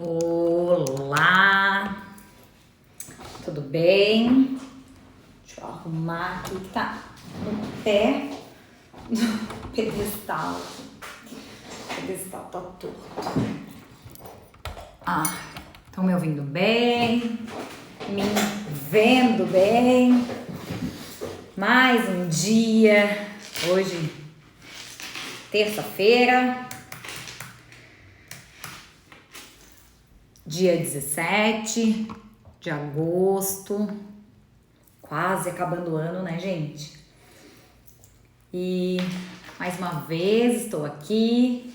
Olá, tudo bem? Deixa eu arrumar aqui que tá no pé do pedestal. O pedestal tá torto. Estão me ouvindo bem? Me vendo bem? Mais um dia, hoje, terça-feira. Dia 17 de agosto, quase acabando o ano, né, gente? E mais uma vez estou aqui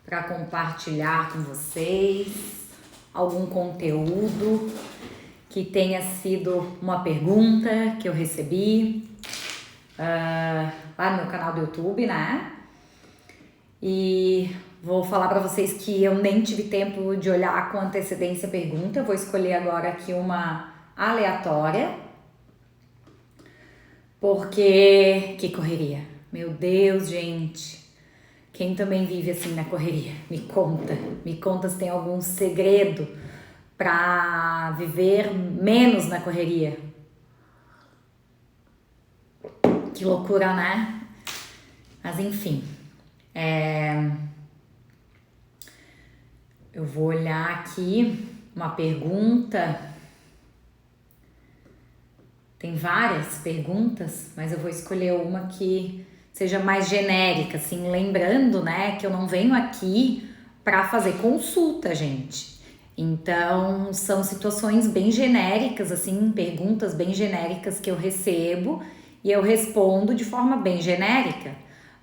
para compartilhar com vocês algum conteúdo que tenha sido uma pergunta que eu recebi lá no meu canal do YouTube, né? E vou falar para vocês que eu nem tive tempo de olhar com antecedência a pergunta. Eu vou escolher agora aqui uma aleatória. Porque que correria. Meu Deus, gente. Quem também vive assim na correria? Me conta se tem algum segredo para viver menos na correria. Que loucura, né? Mas enfim. Eu vou olhar aqui uma pergunta. Tem várias perguntas, mas eu vou escolher uma que seja mais genérica, assim, lembrando, né, que eu não venho aqui para fazer consulta, gente. Então, são situações bem genéricas, assim, perguntas bem genéricas que eu recebo e eu respondo de forma bem genérica.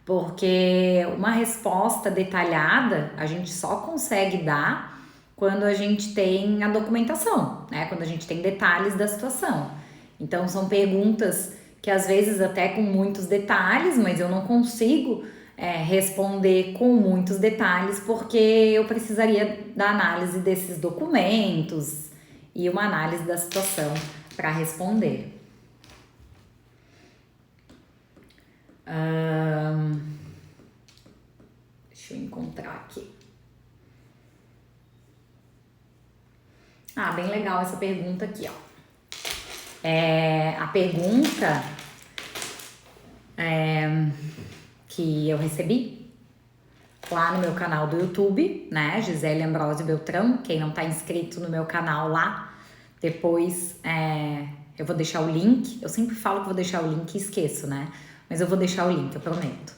Porque uma resposta detalhada a gente só consegue dar quando a gente tem a documentação, né? Quando a gente tem detalhes da situação. Então são perguntas que às vezes até com muitos detalhes, mas eu não consigo responder com muitos detalhes porque eu precisaria da análise desses documentos e uma análise da situação para responder. Deixa eu encontrar aqui. Bem legal essa pergunta aqui, ó. A pergunta que eu recebi lá no meu canal do YouTube, né? Gisele Ambrosio Beltrão. Quem não tá inscrito no meu canal lá, depois eu vou deixar o link. Eu sempre falo que vou deixar o link e esqueço, né? Mas eu vou deixar o link, eu prometo.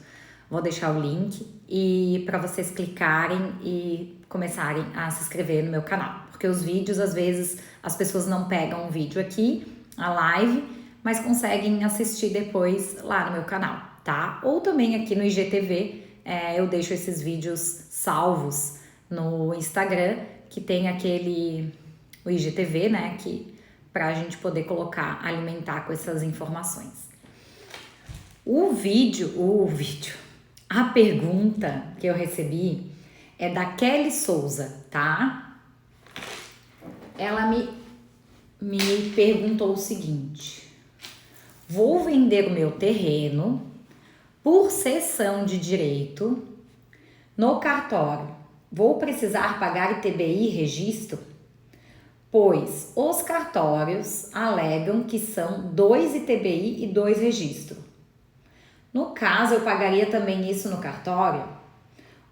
Vou deixar o link e para vocês clicarem e começarem a se inscrever no meu canal. Porque os vídeos, às vezes, as pessoas não pegam o vídeo aqui, a live, mas conseguem assistir depois lá no meu canal, tá? Ou também aqui no IGTV, eu deixo esses vídeos salvos no Instagram, que tem o IGTV, né? Pra gente poder colocar, alimentar com essas informações. A pergunta que eu recebi é da Kelly Souza, tá? Ela me perguntou o seguinte: vou vender o meu terreno por cessão de direito no cartório. Vou precisar pagar ITBI e registro? Pois os cartórios alegam que são 2 ITBI e 2 registro. No caso, eu pagaria também isso no cartório?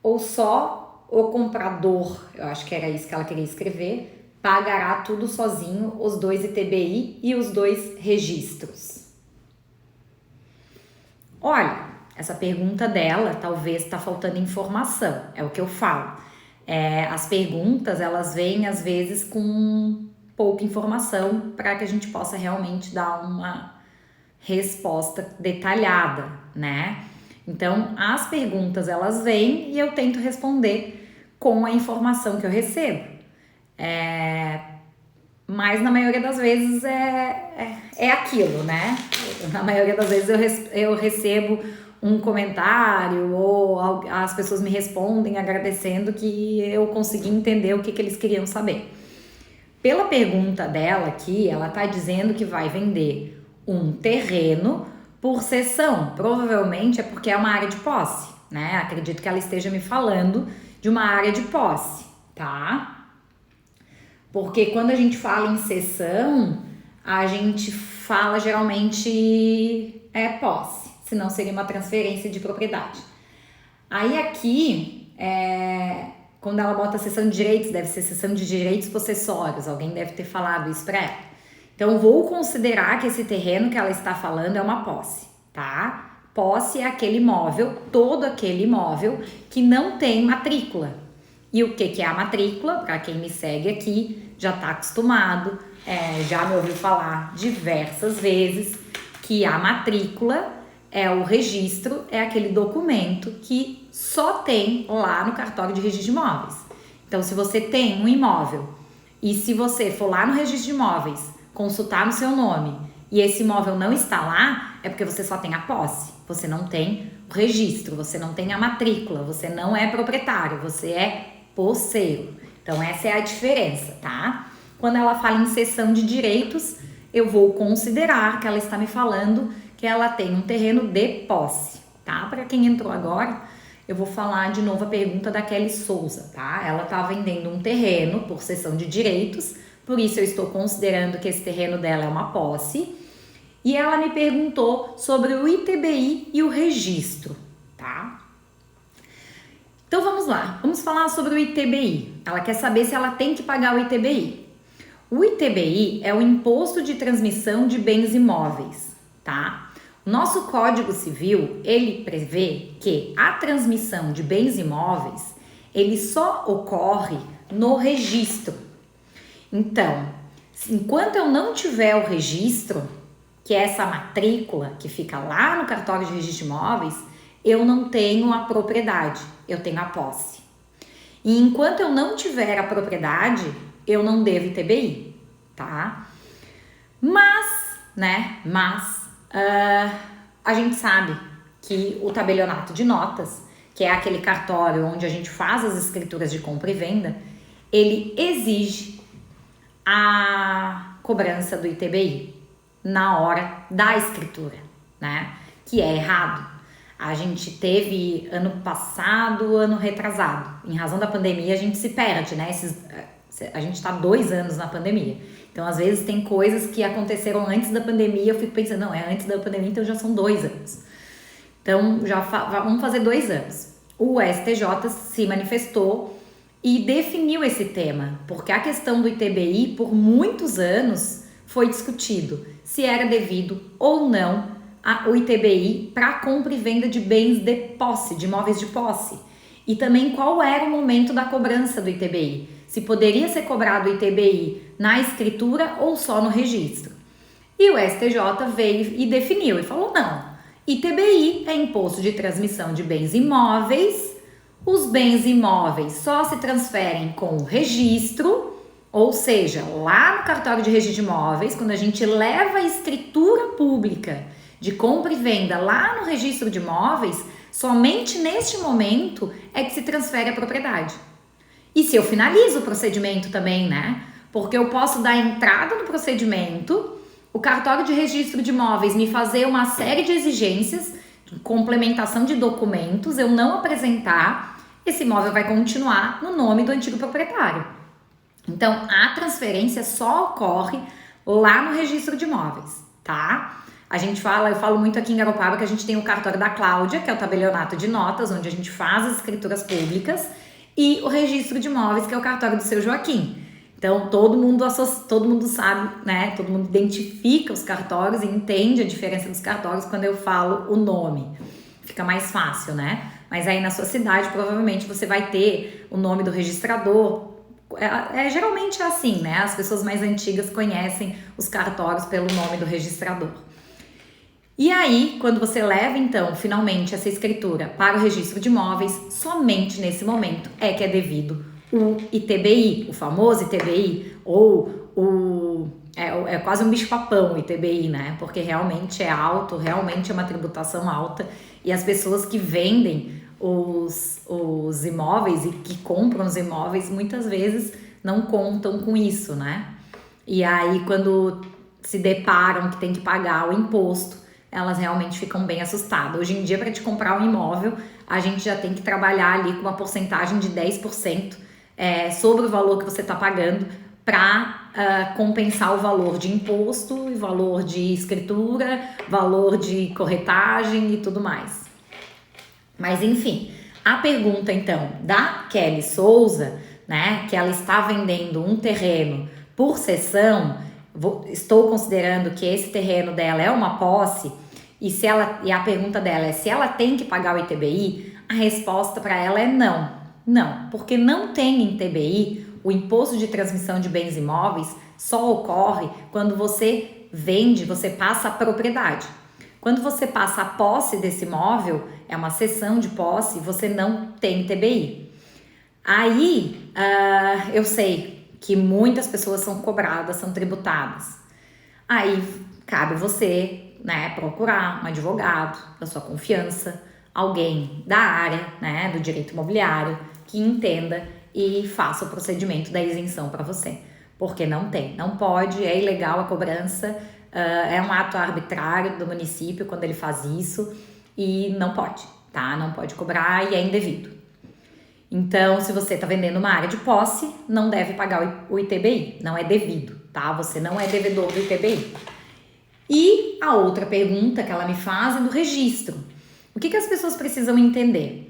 Ou só o comprador, eu acho que era isso que ela queria escrever, pagará tudo sozinho, os 2 ITBI e os 2 registros? Olha, essa pergunta dela talvez está faltando informação, é o que eu falo. As perguntas, elas vêm às vezes com pouca informação para que a gente possa realmente dar uma resposta detalhada, né? Então, as perguntas, elas vêm e eu tento responder com a informação que eu recebo. Mas na maioria das vezes é aquilo, né? Na maioria das vezes eu recebo um comentário ou as pessoas me respondem agradecendo que eu consegui entender o que eles queriam saber. Pela pergunta dela aqui, ela tá dizendo que vai vender um terreno por cessão. Provavelmente é porque é uma área de posse, né? Acredito que ela esteja me falando de uma área de posse, tá? Porque quando a gente fala em cessão, a gente fala geralmente posse, senão seria uma transferência de propriedade. Aí aqui, quando ela bota cessão de direitos, deve ser cessão de direitos possessórios, alguém deve ter falado isso para ela. Então, vou considerar que esse terreno que ela está falando é uma posse, tá? Posse é aquele imóvel, todo aquele imóvel que não tem matrícula. E o que é a matrícula? Para quem me segue aqui, já está acostumado, já me ouviu falar diversas vezes que a matrícula o registro, é aquele documento que só tem lá no cartório de registro de imóveis. Então, se você tem um imóvel e se você for lá no registro de imóveis, consultar no seu nome e esse imóvel não está lá, é porque você só tem a posse, você não tem o registro, você não tem a matrícula, você não é proprietário, você é posseiro. Então, essa é a diferença, tá? Quando ela fala em cessão de direitos, eu vou considerar que ela está me falando que ela tem um terreno de posse, tá? Para quem entrou agora, eu vou falar de novo a pergunta da Kelly Souza, tá? Ela tá vendendo um terreno por cessão de direitos, por isso eu estou considerando que esse terreno dela é uma posse. E ela me perguntou sobre o ITBI e o registro, tá? Então vamos lá, vamos falar sobre o ITBI. Ela quer saber se ela tem que pagar o ITBI. O ITBI é o Imposto de Transmissão de Bens Imóveis, tá? O nosso Código Civil, ele prevê que a transmissão de bens imóveis, ele só ocorre no registro. Então, enquanto eu não tiver o registro, que é essa matrícula que fica lá no cartório de registro de imóveis, eu não tenho a propriedade, eu tenho a posse. E enquanto eu não tiver a propriedade, eu não devo ITBI, tá? Mas a gente sabe que o tabelionato de notas, que é aquele cartório onde a gente faz as escrituras de compra e venda, ele exige a cobrança do ITBI na hora da escritura, né? Que é errado. A gente teve ano passado, ano retrasado. Em razão da pandemia, a gente se perde, né? A gente tá 2 anos na pandemia. Então, às vezes, tem coisas que aconteceram antes da pandemia. Eu fico pensando, não, é antes da pandemia, então já são 2 anos. Então, vamos fazer 2 anos. O STJ se manifestou e definiu esse tema, porque a questão do ITBI, por muitos anos, foi discutido se era devido ou não o ITBI para compra e venda de bens de posse, de imóveis de posse. E também qual era o momento da cobrança do ITBI, se poderia ser cobrado o ITBI na escritura ou só no registro. E o STJ veio e definiu e falou, não, ITBI é imposto de transmissão de bens imóveis, os bens imóveis só se transferem com o registro, ou seja, lá no cartório de registro de imóveis, quando a gente leva a escritura pública de compra e venda lá no registro de imóveis, somente neste momento é que se transfere a propriedade. E se eu finalizo o procedimento também, né? Porque eu posso dar entrada no procedimento, o cartório de registro de imóveis me fazer uma série de exigências, complementação de documentos, eu não apresentar, esse imóvel vai continuar no nome do antigo proprietário. Então, a transferência só ocorre lá no registro de imóveis, tá? Eu falo muito aqui em Garopaba que a gente tem o cartório da Cláudia, que é o tabelionato de notas, onde a gente faz as escrituras públicas, e o registro de imóveis, que é o cartório do seu Joaquim. Então, todo mundo sabe, né? Todo mundo identifica os cartórios e entende a diferença dos cartórios quando eu falo o nome. Fica mais fácil, né? Mas aí na sua cidade, provavelmente, você vai ter o nome do registrador. Geralmente é assim, né? As pessoas mais antigas conhecem os cartórios pelo nome do registrador. E aí, quando você leva, então, finalmente essa escritura para o registro de imóveis, somente nesse momento é que é devido o ITBI, o famoso ITBI, ou é quase um bicho-papão o ITBI, né? Porque realmente é alto, realmente é uma tributação alta, e as pessoas que vendem os imóveis e que compram os imóveis, muitas vezes não contam com isso, né? E aí, quando se deparam que tem que pagar o imposto, elas realmente ficam bem assustadas. Hoje em dia, para te comprar um imóvel, a gente já tem que trabalhar ali com uma porcentagem de 10% sobre o valor que você está pagando para compensar o valor de imposto, valor de escritura, valor de corretagem e tudo mais. Mas enfim, a pergunta então da Kelly Souza, né, que ela está vendendo um terreno por cessão, estou considerando que esse terreno dela é uma posse, e a pergunta dela é se ela tem que pagar o ITBI, a resposta para ela é não. Não, porque não tem em ITBI, o imposto de transmissão de bens imóveis só ocorre quando você vende, você passa a propriedade. Quando você passa a posse desse imóvel, é uma cessão de posse, você não tem ITBI. Aí, eu sei que muitas pessoas são cobradas, são tributadas. Aí, cabe você, né, procurar um advogado da sua confiança, alguém da área, né, do direito imobiliário, que entenda e faça o procedimento da isenção para você. Porque não pode, é ilegal a cobrança, é um ato arbitrário do município quando ele faz isso e não pode, tá? Não pode cobrar e é indevido. Então, se você está vendendo uma área de posse, não deve pagar o ITBI, não é devido, tá? Você não é devedor do ITBI. E a outra pergunta que ela me faz é do registro. O que as pessoas precisam entender?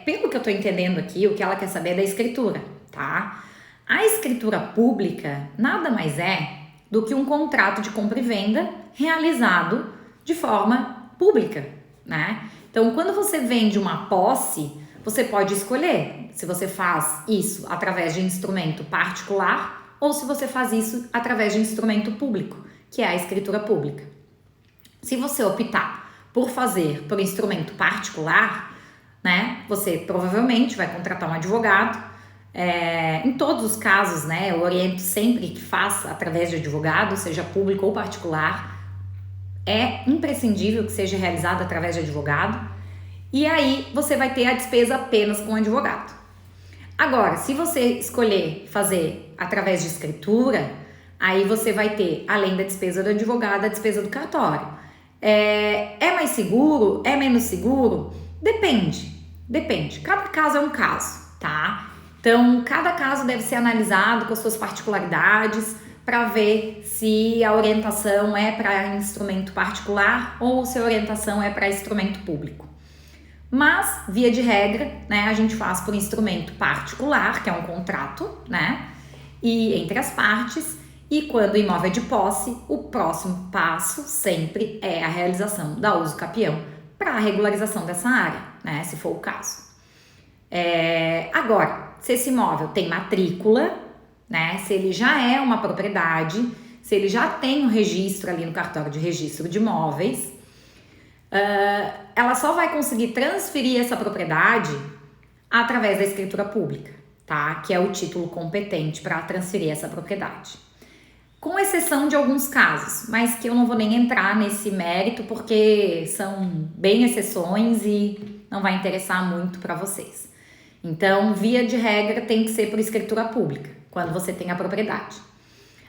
Pelo que eu estou entendendo aqui, o que ela quer saber é da escritura, tá? A escritura pública nada mais é do que um contrato de compra e venda realizado de forma pública, né? Então, quando você vende uma posse, você pode escolher se você faz isso através de instrumento particular ou se você faz isso através de instrumento público, que é a escritura pública. Se você optar por fazer por instrumento particular, né, você provavelmente vai contratar um advogado. Em todos os casos, né, eu oriento sempre que faça através de advogado, seja público ou particular. É imprescindível que seja realizado através de advogado. E aí você vai ter a despesa apenas com o advogado. Agora, se você escolher fazer através de escritura, aí você vai ter, além da despesa do advogado, a despesa do cartório. É mais seguro? É menos seguro? Depende. Cada caso é um caso, tá? Então, cada caso deve ser analisado com as suas particularidades para ver se a orientação é para instrumento particular ou se a orientação é para instrumento público. Mas, via de regra, né, a gente faz por instrumento particular, que é um contrato, né, e entre as partes, e quando o imóvel é de posse, o próximo passo sempre é a realização da uso capião para a regularização dessa área, né, se for o caso. Agora, se esse imóvel tem matrícula, né, se ele já é uma propriedade, se ele já tem um registro ali no cartório de registro de imóveis, ela só vai conseguir transferir essa propriedade através da escritura pública, tá? Que é o título competente para transferir essa propriedade. Com exceção de alguns casos, mas que eu não vou nem entrar nesse mérito porque são bem exceções e não vai interessar muito para vocês. Então, via de regra, tem que ser por escritura pública, quando você tem a propriedade.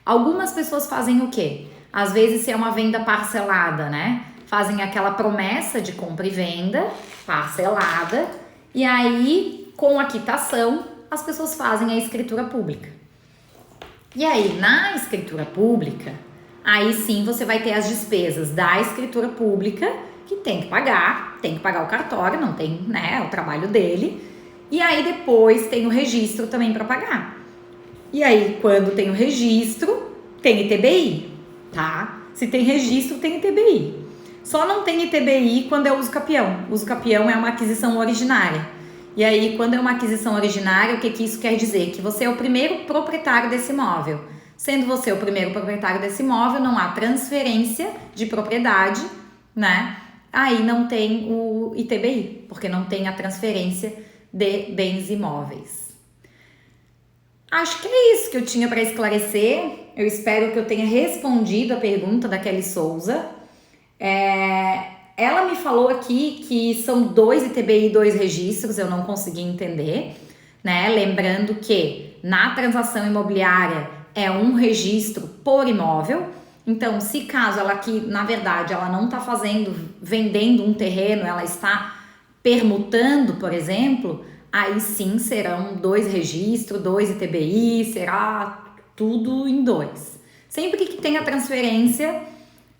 Algumas pessoas fazem o quê? Às vezes, se é uma venda parcelada, né? Fazem aquela promessa de compra e venda parcelada e aí, com a quitação, as pessoas fazem a escritura pública. E aí, na escritura pública, aí sim você vai ter as despesas da escritura pública, que tem que pagar o cartório, não tem, né, o trabalho dele. E aí depois tem o registro também para pagar. E aí, quando tem o registro, tem ITBI, tá? Se tem registro, tem ITBI. Só não tem ITBI quando é uso capião. Uso capião é uma aquisição originária. E aí, quando é uma aquisição originária, o que isso quer dizer? Que você é o primeiro proprietário desse imóvel. Sendo você o primeiro proprietário desse imóvel, não há transferência de propriedade, né? Aí não tem o ITBI, porque não tem a transferência de bens imóveis. Acho que é isso que eu tinha para esclarecer. Eu espero que eu tenha respondido a pergunta da Kelly Souza. Ela me falou aqui que são 2 ITBI e 2 registros, eu não consegui entender, né? Lembrando que na transação imobiliária é um registro por imóvel. Então, se caso ela aqui, na verdade, ela não está vendendo um terreno, ela está permutando, por exemplo, aí sim serão 2 registros, 2 ITBI, será tudo em dois. Sempre que tem a transferência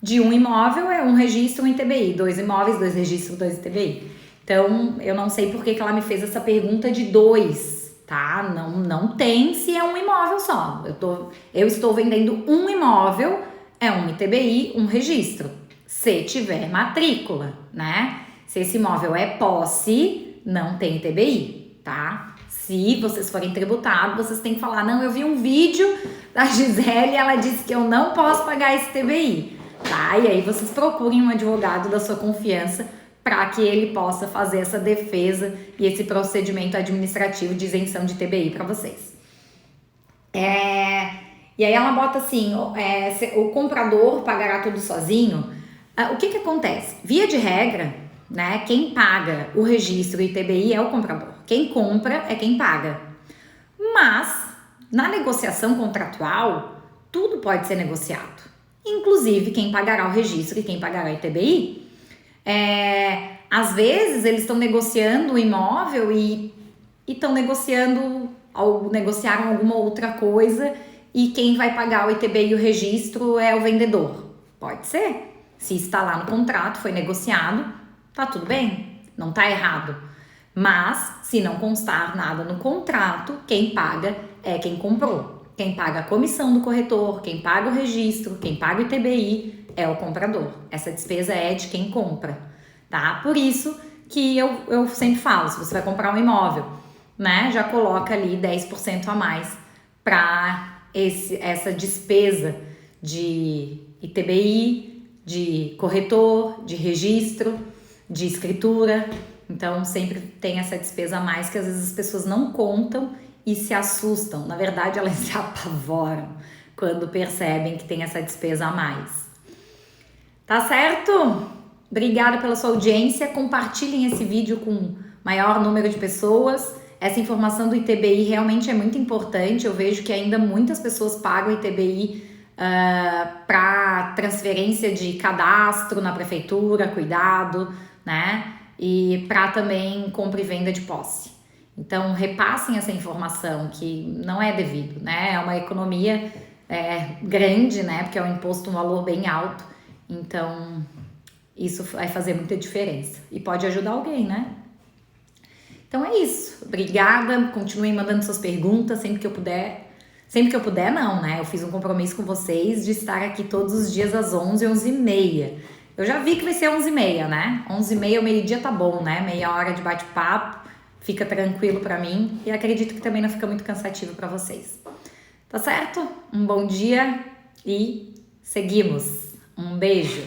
de um imóvel, é um registro, um ITBI. 2 imóveis, 2 registros, 2 ITBI. Então, eu não sei por que ela me fez essa pergunta de 2, tá? Não tem se é um imóvel só. Eu estou vendendo um imóvel, é um ITBI, um registro. Se tiver matrícula, né? Se esse imóvel é posse, não tem ITBI, tá? Se vocês forem tributados, vocês têm que falar, não, eu vi um vídeo da Gisele e ela disse que eu não posso pagar esse ITBI, tá? E aí vocês procurem um advogado da sua confiança para que ele possa fazer essa defesa e esse procedimento administrativo de isenção de ITBI para vocês. E aí ela bota assim, o comprador pagará tudo sozinho. O que acontece? Via de regra, né, quem paga o registro ITBI é o comprador. Quem compra é quem paga. Mas, na negociação contratual, tudo pode ser negociado. Inclusive, quem pagará o registro e quem pagará o ITBI. Às vezes, eles estão negociando o imóvel e estão negociaram alguma outra coisa e quem vai pagar o ITBI e o registro é o vendedor. Pode ser. Se está lá no contrato, foi negociado, tá tudo bem, não tá errado. Mas, se não constar nada no contrato, quem paga é quem comprou. Quem paga a comissão do corretor, quem paga o registro, quem paga o ITBI é o comprador. Essa despesa é de quem compra, tá? Por isso que eu sempre falo, se você vai comprar um imóvel, né, já coloca ali 10% a mais para essa despesa de ITBI, de corretor, de registro, de escritura. Então, sempre tem essa despesa a mais que às vezes as pessoas não contam e se assustam. Na verdade, elas se apavoram quando percebem que tem essa despesa a mais. Tá certo? Obrigada pela sua audiência. Compartilhem esse vídeo com o maior número de pessoas. Essa informação do ITBI realmente é muito importante. Eu vejo que ainda muitas pessoas pagam ITBI para transferência de cadastro na prefeitura, cuidado, né? E para também compra e venda de posse. Então, repassem essa informação que não é devido, né? É uma economia grande, né? Porque é um imposto, um valor bem alto. Então, isso vai fazer muita diferença. E pode ajudar alguém, né? Então é isso. Obrigada. Continuem mandando suas perguntas sempre que eu puder. Sempre que eu puder, não, né? Eu fiz um compromisso com vocês de estar aqui todos os dias às 11, 11h30. Eu já vi que vai ser 11h30, né? 11h30, meio-dia tá bom, né? Meia hora de bate-papo, fica tranquilo pra mim. E acredito que também não fica muito cansativo pra vocês. Tá certo? Um bom dia e seguimos. Um beijo.